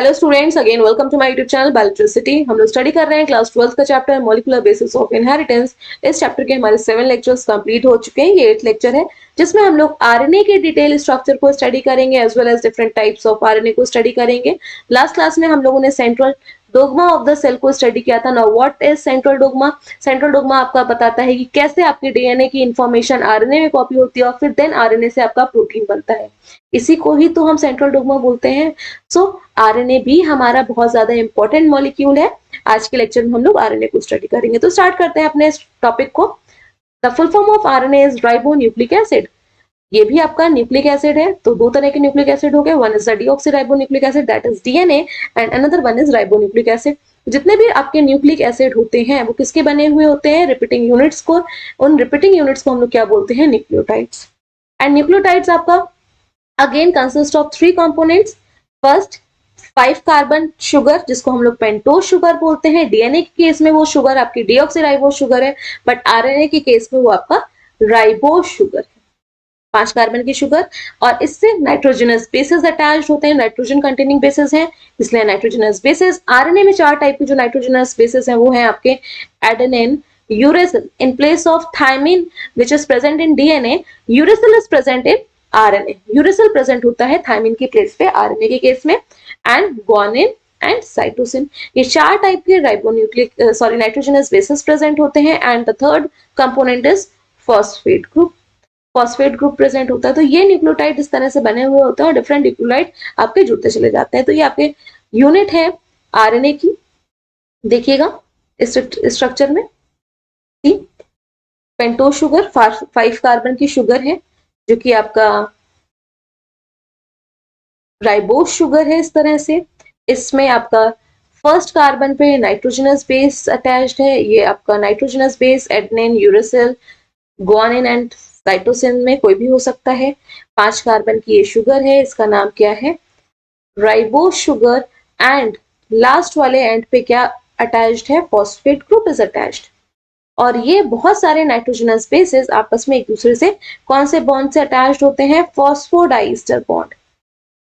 Hello students, again welcome to my YouTube channel Biologicity. हम लोग study कर रहे हैं क्लास 12 का chapter molecular basis of inheritance. इस चैप्टर के हमारे 7 लेक्चर्स कंप्लीट हो चुके हैं। ये 8th लेक्चर है जिसमें हम लोग आरएनए के डिटेल स्ट्रक्चर को स्टडी करेंगे as well as different types of RNA को स्टडी करेंगे। लास्ट क्लास में हम लोगों ने central dogma of the cell को स्टडी किया था। Now what is central dogma? Central dogma आपका बताता है कि कैसे आपके डीएनए की इंफॉर्मेशन आरएनए में कॉपी होती है और फिर देन आरएनए से आपका प्रोटीन बनता है। इसी को ही तो हम सेंट्रल डोग्मा बोलते हैं। सो आरएनए भी हमारा बहुत ज्यादा इंपॉर्टेंट मॉलिक्यूल है। आज के लेक्चर में हम लोग आरएनए को स्टडी करेंगे। तो स्टार्ट करते हैं अपने इस टॉपिक को। The full form of RNA is ribo nucleic acid. ये भी आपका न्यूक्लिक एसिड है। तो दो तरह के न्यूक्लिक एसिड हो गए, one is the deoxyribo nucleic acid that is DNA and another one is ribo nucleic acid. जितने भी आपके न्यूक्लिक एसिड होते हैं वो किसके बने हुए होते हैं? रिपीटिंग यूनिट्स को। उन रिपीटिंग यूनिट्स को हम लोग क्या बोलते हैं? न्यूक्लियोटाइड्स। एंड न्यूक्लियोटाइड्स आपका again consist of 3 components. First 5 carbon sugar जिसको हम लोग पेंटोज शुगर बोलते हैं। डीएनए के केस में वो शुगर आपकी डीऑक्सीराइबोज शुगर है, बट आरएनए के केस में वो आपका राइबोज शुगर है। 5 कार्बन की शुगर और इससे नाइट्रोजनस बेसेस अटैच्ड होते हैं, नाइट्रोजन कंटेनिंग बेसेस हैं, इसलिए नाइट्रोजनस बेसेस। आरएनए में 4 टाइप के जो नाइट्रोजनस बेसेस हैं वो हैं आपके adenine, uracil in place of thymine which is present in DNA, uracil is present in RNA। Uracil present होता है थायमिन की प्लेस पे आरएनए के केस में। एंड ग्वानिन एंड साइटोसिन, ये 4 टाइप के राइबोन्यूक्लिक नाइट्रोजनस बेसेस प्रेजेंट होते हैं। And the third component is phosphate group. Phosphate group present होता है। तो ये न्यूक्लियोटाइड इस तरह से बने हुए होते हैं और डिफरेंट न्यूक्लियोटाइड आपके जुड़ते चले जाते हैं। तो ये आपके यूनिट है आरएनए की। देखिएगा इस स्ट्रक्चर में पेंटोज शुगर 5 कार्बन की शुगर है जो कि आपका राइबोज शुगर है। इस तरह से इसमें आपका फर्स्ट कार्बन पे नाइट्रोजनस बेस अटैच्ड है। ये आपका nitrogenous base adenine, uracil, guanine and cytosine में कोई भी हो सकता है। 5 कार्बन की ये शुगर है, इसका नाम क्या है? Ribose sugar. एंड लास्ट वाले एंड पे क्या अटैच्ड है? Phosphate group is attached. और ये बहुत सारे नाइट्रोजनस बेसेस आपस में एक दूसरे से कौन से बॉन्ड से अटैच्ड होते हैं? Phosphodiester bond.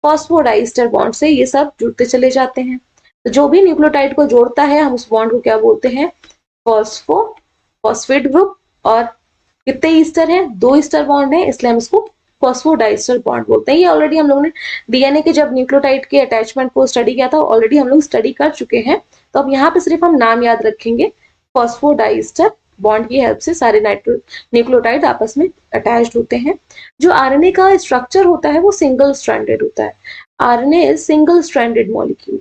फॉस्फोडाइस्टर बॉन्ड से ये सब जुड़ते चले जाते हैं। तो जो भी न्यूक्लियोटाइड को जोड़ता है हम उस बॉन्ड को क्या बोलते हैं? Phosphate group. और कितने ईस्टर है? 2 ईस्टर बॉन्ड है, इसलिए हम इसको फॉस्फोडाइस्टर बॉन्ड बोलते हैं। ये ऑलरेडी हम लोगों ने डीएनए के जब न्यूक्लियोटाइड के अटैचमेंट को स्टडी किया था ऑलरेडी हम लोग स्टडी कर चुके हैं। तो अब यहाँ पे सिर्फ हम नाम याद रखेंगे। फॉस्फोडाइस्टर बॉन्ड की हेल्प से सारे न्यूक्लियोटाइड आपस में अटैच्ड होते हैं। जो आरएनए का स्ट्रक्चर होता है वो सिंगल स्ट्रैंडेड होता है। RNA is single stranded molecule,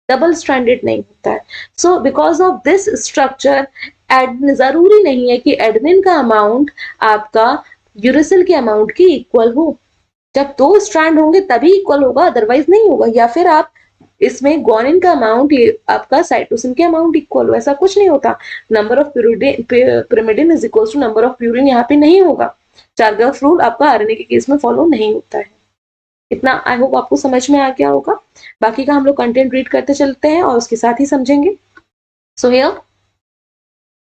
double stranded नहीं होता है। So because of this structure जरूरी नहीं है कि एडेनिन का अमाउंट आपका यूरेसिल के अमाउंट की इक्वल हो। जब 2 स्ट्रैंड होंगे तभी इक्वल होगा, अदरवाइज नहीं होगा। या फिर आप इसमें ग्वानिन का अमाउंट आपका साइटोसिन के अमाउंट इक्वल हो, ऐसा कुछ नहीं होता। Number of pyrimidine is equal to number of purine यहाँ पे नहीं होगा। चार्गाफ रूल आपका आरएनए के केस में फॉलो नहीं होता है। इतना आई होप आपको समझ में आ गया होगा। बाकी का हम लोग कंटेंट रीड करते चलते हैं और उसके साथ ही समझेंगे। So here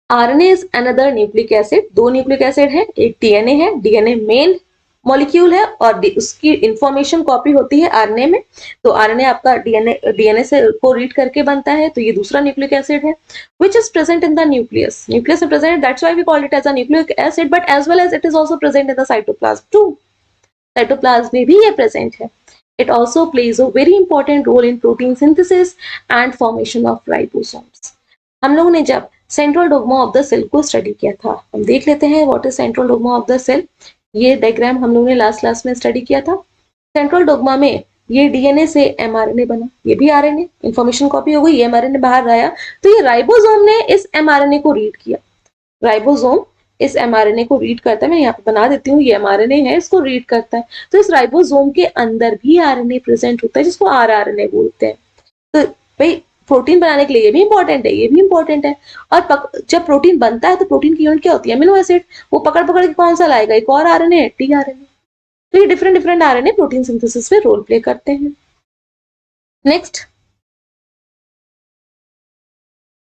RNA is another nucleic acid. 2 nucleic acid है, एक डीएनए है। डीएनए मेन मॉलिक्यूल है और उसकी इंफॉर्मेशन कॉपी होती है आरएनए में। तो आरएनए आपका डीएनए से को रीड करके बनता है। तो ये दूसरा न्यूक्लिक एसिड है which is present in the nucleus। nucleus is present, that's why we call it as a nucleic acid, but as well as it is also present in the cytoplasm too। cytoplasm में भी ये present है। it also plays a very important role in protein synthesis and formation of ribosomes। हम लोगों ने जब central dogma of the cell को study किया था, हम देख लेते हैं what is central dogma of the cell. ये डायग्राम हम लोगों ने लास्ट क्लास में स्टडी किया था। सेंट्रल डोग्मा में ये डीएनए से एमआरएनए बना, ये भी आरएनए इंफॉर्मेशन कॉपी हो गई, ये एमआरएनए बाहर आया। तो ये राइबोसोम ने इस एमआरएनए को रीड किया। राइबोसोम इस एमआरएनए को रीड करता है। मैं यहाँ पे बना देती हूँ, ये एमआरएनए है, इसको रीड करता है। तो इस राइबोसोम के अंदर भी आरएनए प्रेजेंट होता है जिसको आरआरएनए बोलते हैं। तो भाई प्रोटीन बनाने के लिए ये भी इंपॉर्टेंट है, ये भी इंपॉर्टेंट है। और जब प्रोटीन बनता है तो प्रोटीन की यूनिट क्या होती है? Amino acid. वो पकड़ पकड़ के कौन सा लाएगा? एक और आरएनए, टीआरएनए। तो ये डिफरेंट आरएनए प्रोटीन सिंथेसिस में रोल प्ले करते हैं। Next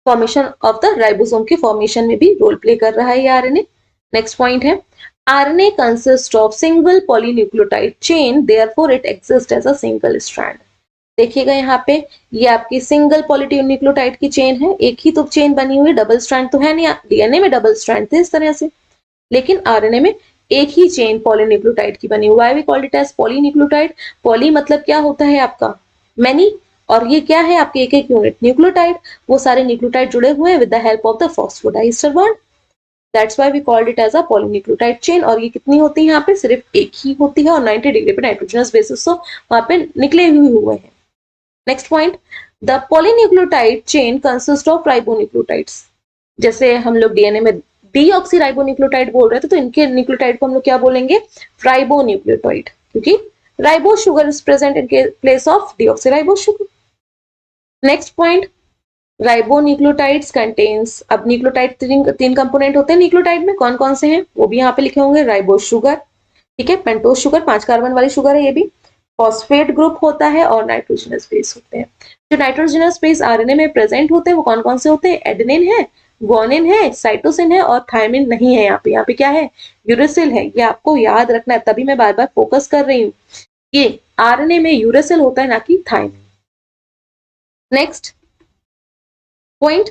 formation of the ribosome के फॉर्मेशन में भी रोल प्ले कर रहा है ये आरएनए। नेक्स्ट पॉइंट है RNA consist of single polynucleotide chain, therefore it exist as a single strand. देखिएगा यहाँ पे ये आपकी सिंगल पॉलीन्यूक्लियोटाइड की चेन है, एक ही तो चेन बनी हुई, डबल स्ट्रैंड तो है नहीं, डीएनए में डबल स्ट्रैंड थे इस तरह से, लेकिन आरएनए में एक ही चेन पॉलीन्यूक्लियोटाइड की बनी हुई। We called it as polynucleotide. Poly मतलब क्या होता है आपका मैनी, और ये क्या है आपके एक एक यूनिट न्यूक्लियोटाइड, वो सारे न्यूक्लियोटाइड जुड़े हुए हैं with the help of the phosphodiester bond, that's why we called it as a polynucleotide chain. और ये कितनी होती है यहाँ पे, सिर्फ एक ही होती है और 90 डिग्री पे नाइट्रोजनस बेसिस तो वहां पे निकले हुए हैं। Next point, the polynucleotide chain consist of ribonucleotides. जैसे हम लोग डीएनए में डीऑक्सीराइबोन्यूक्लियोटाइड बोल रहे थे, तो इनके न्यूक्लियोटाइड को हम लोग क्या बोलेंगे, राइबोन्यूक्लियोटाइड, क्योंकि ribo sugar is present in place of deoxyribo sugar. Next point, ribonucleotides contains, अब न्यूक्लियोटाइड तीन कंपोनेंट होते हैं न्यूक्लियोटाइड में, कौन कौन से हैं वो भी यहाँ पे लिखे होंगे, राइबो शुगर, ठीक है, पेंटोज शुगर 5 कार्बन वाली शुगर है ये भी, फॉस्फेट ग्रुप होता है और नाइट्रोजनस बेस होते हैं। जो नाइट्रोजनस बेस आरएनए में प्रेजेंट होते हैं वो कौन कौन से होते हैं, एडेनिन है, ग्वानिन है, साइटोसिन है और थायमिन नहीं है। यहाँ पे क्या है, यूरेसिल है, ये आपको याद रखना है, तभी मैं बार बार फोकस कर रही हूँ, ये आरएनए में यूरेसिल होता है ना कि thymine. Next point,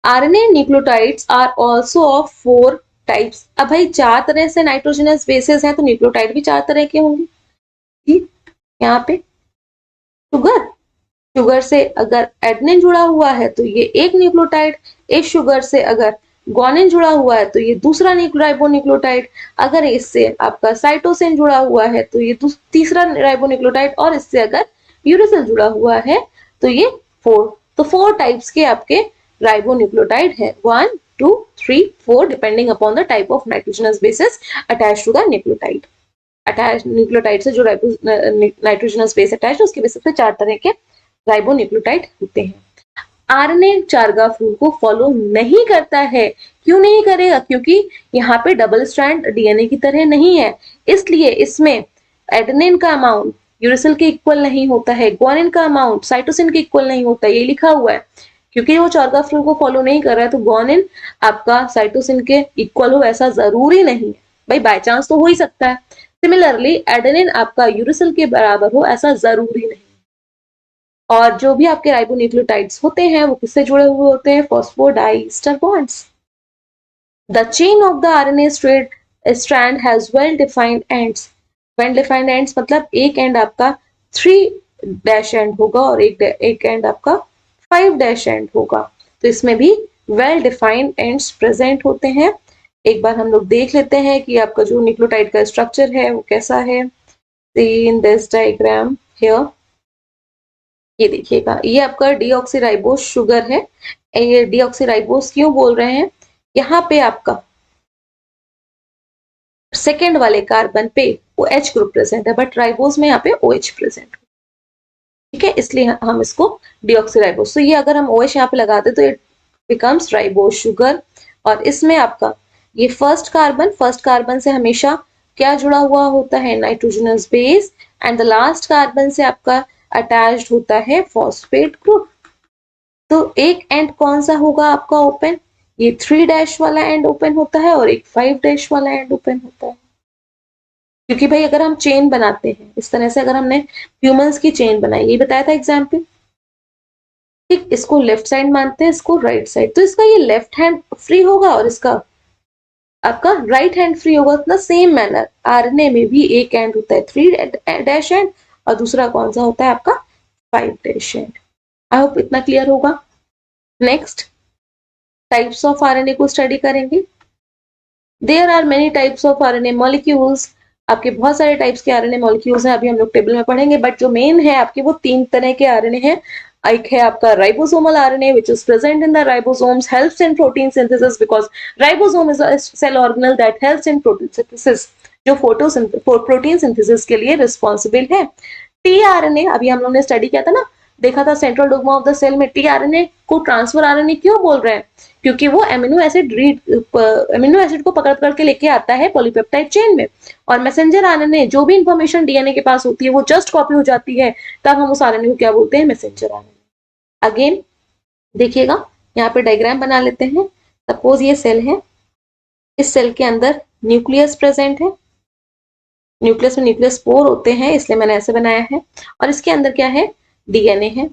RNA nucleotides are also of 4 types. अब भाई 4 तरह से नाइट्रोजनस बेसेस हैं तो न्यूक्लियोटाइड भी 4 तरह के होंगे, ठीक। यहाँ पे शुगर, शुगर से अगर एडेनिन जुड़ा हुआ है तो ये एक न्यूक्लियोटाइड, एक शुगर से अगर ग्वानिन जुड़ा हुआ है तो ये दूसरा राइबोन्यूक्लियोटाइड, अगर इससे आपका साइटोसिन जुड़ा हुआ है तो ये तीसरा राइबोन्यूक्लियोटाइड, और इससे अगर यूरेसिल जुड़ा हुआ है तो ये 4। तो 4 टाइप्स के आपके राइबोन्यूक्लियोटाइड है, 1 2 3 4 depending upon the type of nitrogenous basis attached to the nucleotide. Attach nucleotide से जो नाइट्रोजनस बेस अटैच है उसके बेसिस पे 4 तरह के राइबोन्यूक्लियोटाइड होते हैं। आरएनए चार्गाफ रूल को फॉलो नहीं करता है, क्यों नहीं करेगा, क्योंकि यहाँ पे डबल स्ट्रैंड डीएनए की तरह नहीं है, इसलिए इसमें एडेनिन का अमाउंट यूरेसिल के इक्वल नहीं होता है, ग्वानिन का अमाउंट साइटोसिन के इक्वल नहीं होता, ये लिखा हुआ है। क्योंकि वो चार्गाफ रूल को फॉलो नहीं कर रहा है तो ग्वानिन आपका साइटोसिन के इक्वल हो ऐसा जरूरी नहीं है, भाई बाय चांस तो हो ही सकता है। सिमिलरली एडेनिन आपका यूरेसिल के बराबर हो ऐसा जरूरी नहीं। और जो भी आपके राइबोन्यूक्लियोटाइड्स होते हैं वो किससे जुड़े हुए होते हैं, phosphodiester bonds. The chain of the RNA strand has well defined ends. Well defined ends मतलब एक एंड आपका 3 डैश एंड होगा और एक एंड आपका 5 डैश एंड होगा, तो इसमें भी वेल डिफाइंड एंड्स प्रेजेंट होते हैं। एक बार हम लोग देख लेते हैं कि आपका जो न्यूक्लियोटाइड का स्ट्रक्चर है वो कैसा है। इन दिस डायग्राम हियर, ये देखिएगा ये आपका डीऑक्सीराइबोस शुगर है। ये डीऑक्सीराइबोस क्यों बोल रहे हैं, यहाँ पे आपका सेकेंड वाले कार्बन पे OH ग्रुप प्रेजेंट है बट राइबोस में यहाँ पे OH प्रेजेंट है, ठीक है, इसलिए हम इसको डीऑक्सीराइबोस, तो ये अगर हम OH यहाँ पे लगाते तो इट बिकम्स राइबोस शुगर। और इसमें आपका ये फर्स्ट कार्बन से हमेशा क्या जुड़ा हुआ होता है, nitrogenous base, and the last carbon से आपका अटैच्ड होता है फॉस्फेट ग्रुप। तो एक एंड कौन सा होगा आपका ओपन, ये 3 डैश वाला एंड ओपन होता है और एक 5 डैश वाला एंड ओपन होता है। क्योंकि भाई अगर हम चेन बनाते हैं इस तरह से, अगर हमने ह्यूमंस की चेन बनाई, ये बताया था एग्जाम्पल, ठीक, इसको लेफ्ट साइड मानते हैं, इसको राइट साइड, तो इसका ये लेफ्ट हैंड फ्री होगा और इसका आपका राइट हैंड फ्री होगा। द सेम मैनर आरएनए में भी एक एंड होता है 3 डैश एंड और दूसरा कौन सा होता है आपका 5 डैश एंड। आई होप इतना क्लियर होगा। नेक्स्ट टाइप्स ऑफ आरएनए को स्टडी करेंगे। There are many types of RNA molecules, आपके बहुत सारे टाइप्स के आरएनए मॉलिक्यूल्स हैं, अभी हम लोग टेबल में पढ़ेंगे, बट जो मेन है आपके वो 3 तरह के आरएनए हैं। एक है आपका ribosomal RNA which is present in the ribosomes, helps in protein synthesis because ribosome is a cell organelle that helps in protein synthesis, जो प्रोटीन सिंथेसिस के लिए रिस्पॉन्सिबल है। टीआरएनए अभी हम लोग ने स्टडी किया था ना, देखा था central dogma of the cell में टीआरएनए को ट्रांसफर आरएनए क्यों बोल रहे हैं, क्योंकि वो एमिनो एसिड को पकड़ करके लेके आता है पॉलीपेप्टाइड चेन में, और मैसेंजर आरएनए जो भी इंफॉर्मेशन डीएनए के पास होती है वो जस्ट कॉपी हो जाती है, तब हम उस आरएनए को क्या बोलते हैं, मैसेंजर आरएनए। अगेन देखिएगा यहाँ पे डायग्राम बना लेते हैं। सपोज ये सेल है, इस सेल के अंदर न्यूक्लियस प्रेजेंट है, न्यूक्लियस में न्यूक्लियस स्पोर होते हैं इसलिए मैंने ऐसे बनाया है, और इसके अंदर क्या है, डीएनए है,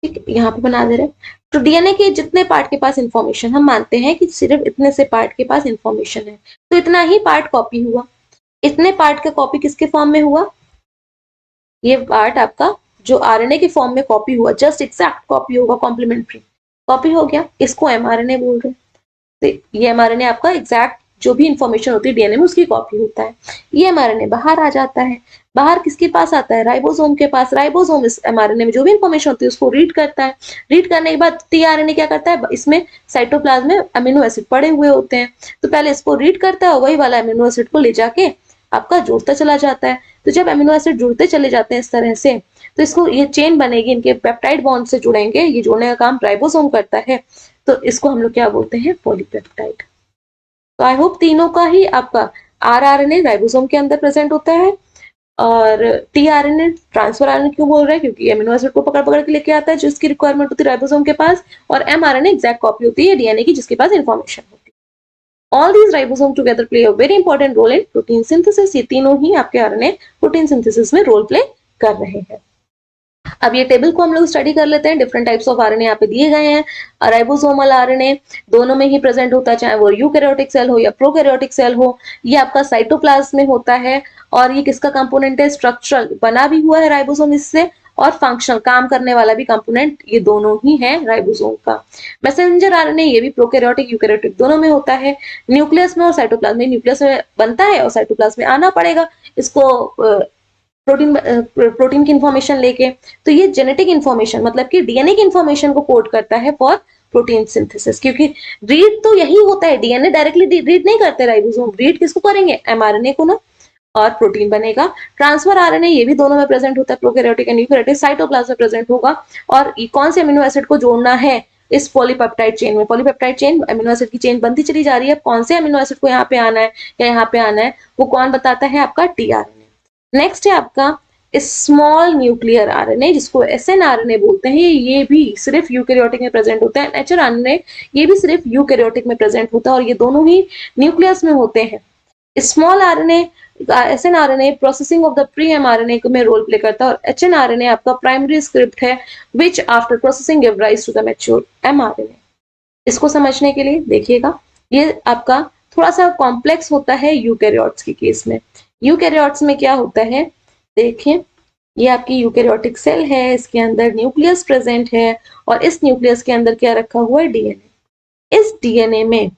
ठीक है, यहाँ पे बना दे रहे हैं। तो डीएनए के जितने पार्ट के पास इंफॉर्मेशन, हम मानते हैं कि सिर्फ इतने से पार्ट के पास इंफॉर्मेशन है, तो इतना ही पार्ट कॉपी हुआ। इतने पार्ट का कॉपी किसके फॉर्म में हुआ? ये पार्ट आपका जो आरएनए के फॉर्म में कॉपी हुआ, जस्ट एग्जैक्ट कॉपी होगा, कॉम्प्लीमेंट्री कॉपी हो गया, इसको एमआरएनए बोल रहे हैं। तो ये एमआरएनए आपका एग्जैक्ट जो भी इंफॉर्मेशन होती है डीएनए में उसकी कॉपी होता है। ये एमआरएनए बाहर आ जाता है। बाहर किसके पास आता है? राइबोसोम के पास। राइबोसोम इस एमआरएनए में जो भी इंफॉर्मेशन होती है उसको रीड करता है। रीड करने के बाद टीआरएनए क्या करता है? इसमें साइटोप्लाज्म में अमीनो एसिड पड़े हुए होते हैं, तो पहले इसको रीड करता है, वही वाला अमीनो एसिड को ले जाके आपका जोड़ता चला जाता है। तो जब अमीनो एसिड जुड़ते चले जाते हैं इस तरह से, तो इसको ये चेन बनेगी, इनके पेप्टाइड बॉन्ड से जुड़ेंगे, ये जोड़ने का काम राइबोसोम करता है, तो इसको हम लोग क्या बोलते हैं? पॉलीपेप्टाइड। तो आई होप तीनों का ही आपका आरआरएनए राइबोसोम के अंदर प्रेजेंट होता है, और टीआरएनए ट्रांसफर आरएनए क्यों बोल रहे हैं? क्योंकि अमीनो एसिड को पकड़ पकड़ के लेके आता है जिसकी रिक्वायरमेंट होती है राइबोसोम के पास, और एमआरएनए एग्जैक्ट कॉपी होती है डीएनए की जिसके पास इंफॉर्मेशन होती है। All these ribosome together play a very important role in protein synthesis. ये तीनों ही आपके आरएनए प्रोटीन सिंथेसिस में रोल प्ले कर रहे हैं। अब ये टेबल को हम लोग स्टडी कर लेते हैं। डिफरेंट टाइप्स ऑफ आरएनए यहाँ पे दिए गए हैं। राइबोसोमल आरएनए दोनों में ही प्रेजेंट होता है, चाहे वो यूकैरियोटिक सेल हो या प्रोकैरियोटिक सेल हो। ये आपका साइटोप्लाज्म में होता है, और ये किसका कंपोनेंट है? स्ट्रक्चरल, बना भी हुआ है राइबोसोम इससे, और फंक्शनल, काम करने वाला भी कंपोनेंट ये दोनों ही है राइबोसोम का। मैसेंजर आरएनए ये भी प्रोकैरियोटिक यूकैरियोटिक दोनों में होता है। न्यूक्लियस में और साइटोप्लाज्म में, न्यूक्लियस में बनता है और साइटोप्लाज्म में आना पड़ेगा इसको प्रोटीन की इंफॉर्मेशन लेके। तो ये जेनेटिक इंफॉर्मेशन, मतलब कि डीएनए की इंफॉर्मेशन को कोड करता है फॉर प्रोटीन सिंथेसिस, क्योंकि रीड तो यही होता है, डीएनए डायरेक्टली रीड नहीं करते राइबोसोम, रीड किसको करेंगे? एमआरएनए को ना, और प्रोटीन बनेगा। ट्रांसफर आरएनए ये भी दोनों में प्रेजेंट होता है, प्रोकैरियोटिक एंड यूकैरियोटिक। साइटोप्लाज्म में प्रेजेंट होगा, और कौन से अमीनो एसिड को जोड़ना है इस पॉलीपेप्टाइड चेन में? पॉलीपेप्टाइड चेन, अमीनो एसिड की चेन बनती चली जा रही है, कौन से अमीनो एसिड को यहाँ पे आना है या यहाँ पे आना है वो कौन बताता है? आपका टीआरएनए। नेक्स्ट है आपका स्मॉल न्यूक्लियर आरएनए, जिसको एसएन आरएनए बोलते हैं। ये भी सिर्फ यूकैरियोटिक में प्रेजेंट होता है। नेचर आरएनए ये भी सिर्फ यूकैरियोटिक में प्रेजेंट होता है, और ये दोनों ही न्यूक्लियस में होते हैं। Small RNA, SN RNA processing of the pre mRNA में रोल प्ले करता है, और एचएन आरएनए आपका प्राइमरी स्क्रिप्ट है which after processing give rise to the mature mRNA. इसको समझने के लिए देखिएगा, ये आपका थोड़ा सा कॉम्प्लेक्स होता है यूकैरियोट्स के केस में। यूकैरियोट्स में क्या होता है? देखिए, ये आपकी यूकैरियोटिक सेल है, इसके अंदर न्यूक्लियस प्रेजेंट है, और इस न्यूक्लियस के अंदर क्या रखा हुआ है? डीएनए। इस डीएनए में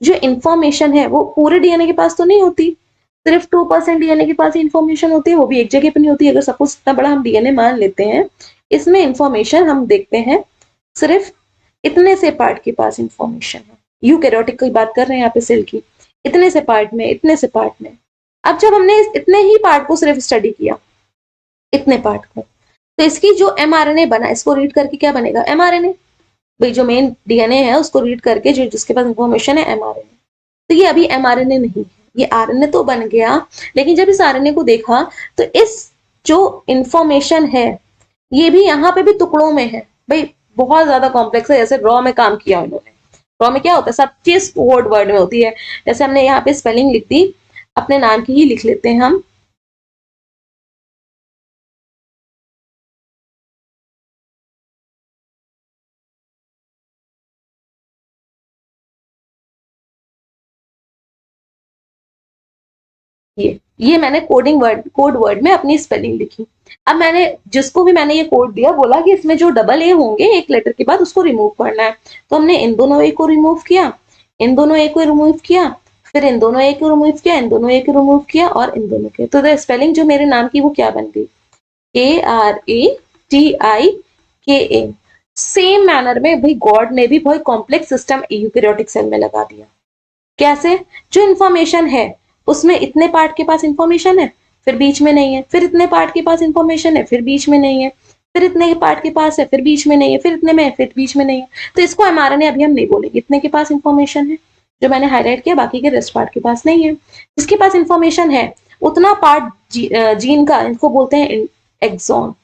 जो इंफॉर्मेशन है वो पूरे डीएनए के पास तो नहीं होती, सिर्फ 2% डीएनए के पास इंफॉर्मेशन होती है, वो भी एक जगह पे नहीं होती। अगर सपोज इतना बड़ा हम डीएनए मान लेते हैं, इसमें इंफॉर्मेशन हम देखते हैं सिर्फ इतने से पार्ट के पास इंफॉर्मेशन है। यूकैरियोटिक की बात कर रहे हैं यहाँ पे सेल की, इतने से पार्ट में, इतने से पार्ट में। अब जब हमने इतने ही पार्ट को सिर्फ स्टडी किया, इतने पार्ट को, तो इसकी जो एमआरएनए बना, इसको रीड करके क्या बनेगा? एमआरएनए। भाई जो मेन डीएनए है उसको रीड करके जो जिसके पास इंफॉर्मेशन है एमआरएनए। तो ये अभी एमआरएनए नहीं है, ये आरएनए तो बन गया, लेकिन जब इस आरएनए को देखा तो इस जो इंफॉर्मेशन है ये भी यहाँ पे भी टुकड़ों में है। भाई बहुत ज्यादा कॉम्प्लेक्स है, जैसे रॉ में काम किया उन्होंने। रॉ में क्या होता है? सब चीज वर्ड में होती है। जैसे हमने यहाँ पे स्पेलिंग लिख दी, अपने नाम की ही लिख लेते हैं हम। ये मैंने कोड वर्ड में अपनी स्पेलिंग लिखी। अब मैंने जिसको भी मैंने ये कोड दिया, बोला कि इसमें जो डबल ए होंगे एक लेटर के बाद उसको रिमूव करना है। तो हमने इन दोनों ए को रिमूव किया, इन दोनों ए को रिमूव किया, फिर इन दोनों ए को रिमूव किया, इन दोनों ए को रिमूव किया, और इन दोनों के। तो स्पेलिंग जो मेरे नाम की वो क्या बन गई? KRATIKA। सेम मैनर में भाई गॉड ने भी बहुत कॉम्प्लेक्स सिस्टम यूकैरियोटिक सेल में लगा दिया। कैसे? जो इंफॉर्मेशन है उसमें इतने पार्ट के पास इंफॉर्मेशन है, फिर बीच में नहीं है, फिर इतने पार्ट के पास इंफॉर्मेशन है, फिर बीच में नहीं है, फिर इतने पार्ट के पास है, फिर बीच में नहीं है, फिर इतने में है, फिर बीच में नहीं है। तो इसको एमआरएनए अभी हम नहीं बोलेंगे। इतने के पास इंफॉर्मेशन है जो मैंने हाईलाइट किया, बाकी के रेस्ट पार्ट के पास नहीं है। जिसके पास इंफॉर्मेशन है उतना पार्ट जीन का, इनको बोलते हैं एक्सॉन।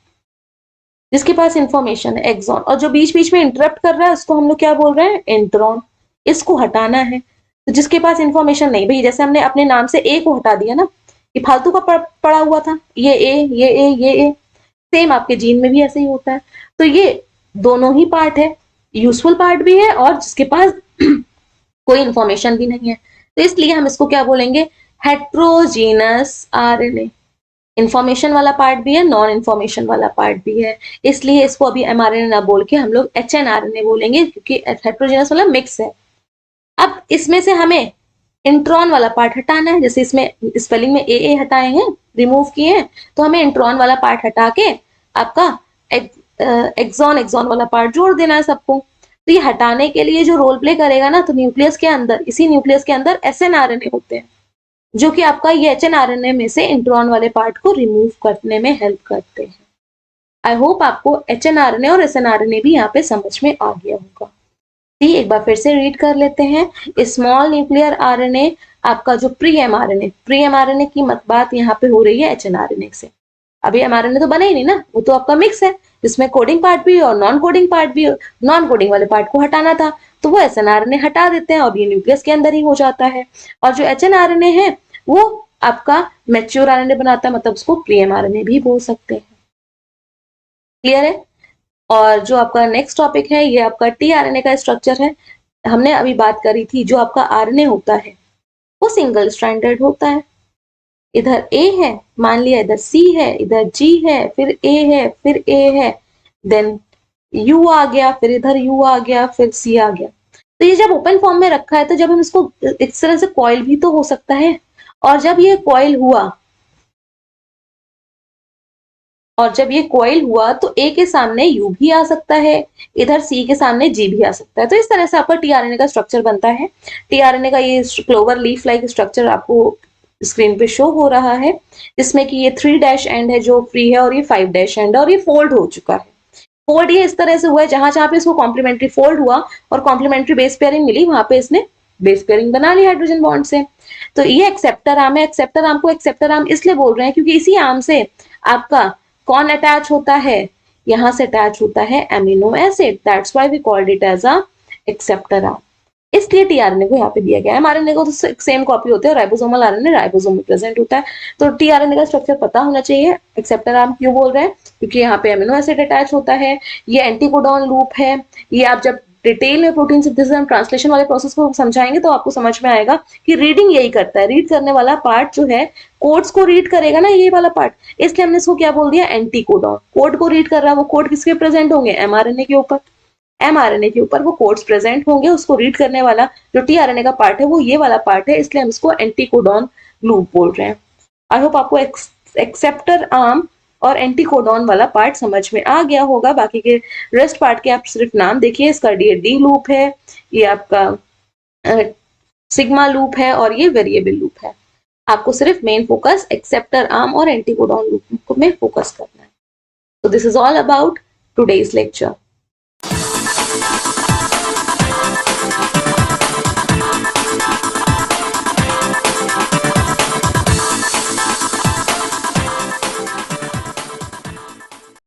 जिसके पास इंफॉर्मेशन है एक्सॉन, और जो बीच बीच में इंटरप्ट कर रहा है उसको हम लोग क्या बोल रहे हैं? इंट्रॉन। इसको हटाना है। तो जिसके पास इंफॉर्मेशन नहीं, भाई जैसे हमने अपने नाम से ए को हटा दिया ना, ये फालतू का पड़ा हुआ था, ये ए, ये ए, ये ए। सेम आपके जीन में भी ऐसे ही होता है। तो ये दोनों ही पार्ट है, यूजफुल पार्ट भी है और जिसके पास कोई इंफॉर्मेशन भी नहीं है। तो इसलिए हम इसको क्या बोलेंगे, हेट्रोजीनस आरएनए। इंफॉर्मेशन वाला पार्ट भी है, नॉन इंफॉर्मेशन वाला पार्ट भी है, इसलिए इसको अभी एमआरएनए ना बोल के हम लोग एचएनआरएनए बोलेंगे, क्योंकि हेट्रोजीनस वाला मिक्स है। अब इसमें से हमें इंट्रॉन वाला पार्ट हटाना है, जैसे इसमें स्पेलिंग में ए हटाए हैं, रिमूव किए हैं, तो हमें इंट्रॉन वाला पार्ट हटा के आपका एक्सॉन एक्सॉन वाला पार्ट जोड़ देना है सबको। तो ये हटाने के लिए जो रोल प्ले करेगा ना, तो न्यूक्लियस के अंदर, इसी न्यूक्लियस के अंदर एसएनआरएनए होते हैं, जो कि आपका ये एचएनआरएनए में से इंट्रॉन वाले पार्ट को रिमूव करने में हेल्प करते हैं। आई होप आपको एचएनआरएनए और एसएनआरएनए भी यहाँ पे समझ में आ गया होगा। एक बार फिर से रीड कर लेते हैं। स्मॉल न्यूक्लियर आरएनए आपका जो प्री एमआरएनए की बात यहाँ पे हो रही है एचएनआरएनए से। अभी एमआरएनए तो बना ही नहीं ना, वो तो आपका मिक्स है, जिसमें कोडिंग पार्ट भी और नॉन कोडिंग पार्ट भी। नॉन कोडिंग वाले पार्ट को हटाना था, तो वो एसएनआरएनए हटा देते हैं और ये न्यूक्लियस के अंदर ही हो जाता है। और जो एचएनआरएनए है वो आपका मैच्योर आरएनए बनाता है, मतलब उसको प्री एमआरएनए भी बोल सकते हैं। क्लियर है? और जो आपका नेक्स्ट टॉपिक है, ये आपका टीआरएनए का स्ट्रक्चर है। हमने अभी बात करी थी, जो आपका आरएनए होता है वो सिंगल स्ट्रैंडेड होता है। इधर ए है, मान लिया इधर सी है, इधर जी है, फिर ए है, फिर ए है, देन यू आ गया, फिर इधर यू आ गया, फिर सी आ गया। तो ये जब ओपन फॉर्म में रखा है, तो जब हम इसको इस तरह से कॉइल भी तो हो सकता है, और जब ये कॉइल हुआ तो ए के सामने यू भी आ सकता है, इधर सी के सामने जी भी आ सकता है। तो इस तरह से आपका टीआरएनए का स्ट्रक्चर बनता है। टीआरएनए का ये क्लोवर लीफ लाइक स्ट्रक्चर आपको स्क्रीन पे शो हो रहा है, जिसमें कि ये 3 डैश एंड है जो फ्री है, और ये 5 डैश एंड है, और ये फोल्ड हो चुका है। फोल्ड ये इस तरह से हुआ है, जहां जहां पे इसको कॉम्प्लीमेंट्री फोल्ड हुआ और कॉम्प्लीमेंट्री बेस पेयरिंग मिली, वहां पे इसने बेस पेयरिंग बना ली हाइड्रोजन बॉन्ड से। तो ये एक्सेप्टर आर्म है। एक्सेप्टर आर्म को एक्सेप्टर आर्म इसलिए बोल रहे हैं क्योंकि इसी आर्म से आपका कौन अटैच होता है, यहां से अटैच होता है amino acid, that's why we called it as a acceptor arm. इसलिए टीआरएनए को यहाँ पे दिया गया है। एमआरएनए को तो सेम कॉपी होते हैं, राइबोसोमल आरएनए राइबोसोम में प्रेजेंट होता है। तो टीआरएनए का स्ट्रक्चर पता होना चाहिए। एक्सेप्टर आर्म क्यों बोल रहे हैं, क्योंकि यहाँ पे एमिनो एसिड अटैच होता है। ये एंटीकोडॉन लूप है। ये आप जब डिटेल में प्रोटीन सिंथेसिस एंड ट्रांसलेशन वाले प्रोसेस को समझाएंगे तो आपको समझ में आएगा कि रीडिंग यही करता है। रीड करने वाला पार्ट जो है, कोड्स को रीड करेगा ना, ये वाला पार्ट, इसलिए हमने इसको क्या बोल दिया, एंटीकोडॉन। कोड को रीड कर रहा है, वो कोड किसके प्रेजेंट होंगे, एमआरएनए के ऊपर। एमआरएनए के ऊपर वो कोड्स प्रेजेंट होंगे, उसको रीड करने वाला जो टीआरएनए का पार्ट है वो ये वाला पार्ट है, इसलिए हम इसको एंटीकोडॉन लूप बोल रहे हैं। आई होप आपको एक्सेप्टर आर्म और एंटीकोडॉन वाला पार्ट समझ में आ गया होगा। बाकी के रेस्ट पार्ट के आप सिर्फ नाम देखिए। इसका डी लूप है, ये आपका सिग्मा लूप है, और ये वेरिएबल लूप है। आपको सिर्फ मेन फोकस एक्सेप्टर आर्म और एंटीकोडॉन लूप में फोकस करना है। So this is all about today's lecture.